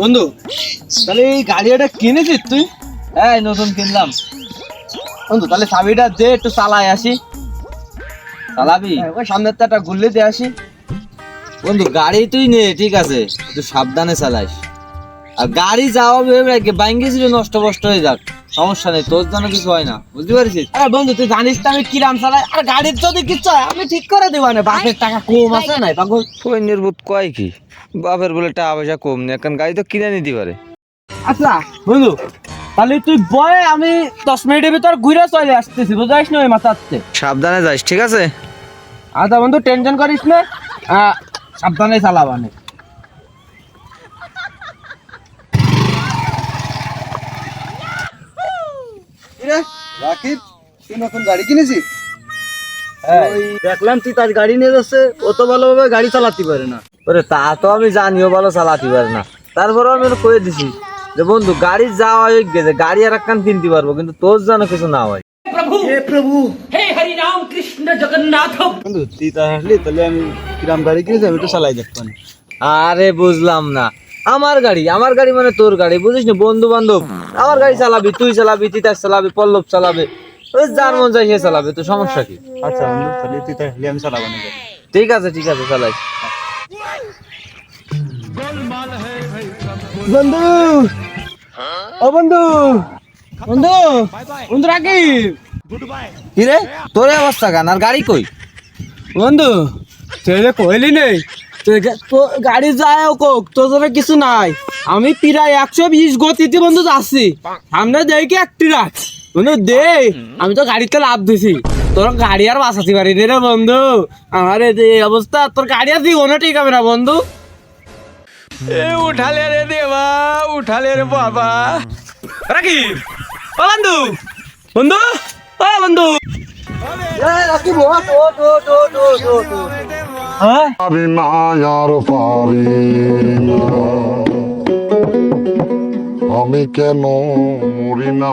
বন্ধু, তাহলে এই গাড়িটা কিনেছিস তুই? হ্যাঁ, নতুন কিনলাম। বন্ধু তাহলে চাবিটা দে, একটু চালাই আসি। চালাবি? ওই সামনের তো একটা ঘুরলে দিয়ে আসি। বন্ধু গাড়ি তুই নে, ঠিক আছে, তুই সাবধানে চালাইস। আর গাড়ি যাওয়া ভেবে বাইঙ্গে ছিল, নষ্ট কষ্ট হয়ে যাক, সমস্যা নেই, তোর জন্য কিছু হয় না, বুঝতে পারছিস? আরে বন্ধু তুই জানিস তো আমি কিরাম চালাই, আর গাড়ির যদি কিছু হয় আমি ঠিক করে দেবো না। বাসের টাকা কম আছে নাই পাগল? ওই নির্বোধ কয় কি, বাপের বলে টাকা পয়সা কম নেই, এখন গাড়ি তো কিনে নিতে পারে। আচ্ছা বন্ধু, তাহলে তুই বয়, আমি 10 মিনিটের ভিতর ঘুরে চলে আসতেছি, বুঝাইস না ওই মাথাতে। সাবধানে যাইস, ঠিক আছে? আচ্ছা বন্ধু, টেনশন করিস না, সাবধানে চালাবানে। রাকিব, তুই নতুন গাড়ি কিনেছিস? ওই দেখলাম তুই তার গাড়ি নিয়ে যাচ্ছে, ও তো ভালোভাবে গাড়ি চালাতে পারে না। ওরে তা তো আমি জানিও ভালো চালাতে পারে না, তারপরে আমি ওকে কয়ে দিছি যে বন্ধু গাড়ি যাওয়া হয়ে গেছে, গাড়ি আর একখান কিনতে পারবো, কিন্তু তোর যেন কিছু না হয়। বন্ধু তুই তা আসলি, তাহলে আমি কিরাম গাড়ি কিনেছি আমি একটু চালাই দেখবো না। আরে বুঝলাম না, আমার গাড়ি মানে তোর গাড়ি, বুঝিস না, বন্ধু বান্ধব, আমার গাড়ি চালাবি, তুই চালাবি, তিতাস চালাবি, পল্লব চালাবে, ওই যার মন যায় সে চালাবে, তো সমস্যা কি? আচ্ছা বন্ধু, তাহলে তুই তা আসলি আমি চালাবো না গাড়ি। ঠিক আছে চালাই। বন্ধু, ও বন্ধু, বন্ধু, বন্ধু রাকিব। কি রে, তোর এই অবস্থা কেন, আর গাড়ি কই? বন্ধু তুই যে কইলি নেই, তো গাড়ি যায় কোক, তোর জন্য কিছু নাই। আমি প্রায় 120 গতিতে বন্ধু যাচ্ছি, সামনে দেখি একটি রাখ বন্ধু দে। আমি তো গাড়িতে লাভ দিছি, তোর গাড়ি আর বাঁচাতে পারিনি রে বন্ধু। আমার এই অবস্থা, তোর গাড়ি আর দিব না, ঠিক হবে না বন্ধু। উঠালে রে দেবা, উঠালে রে বাবা। রাকিব, ও বন্ধু, বন্ধু, ও বন্ধু, রাকিব, হ্যাঁ আমি মায়ার পারি না, আমি কেন মরি না।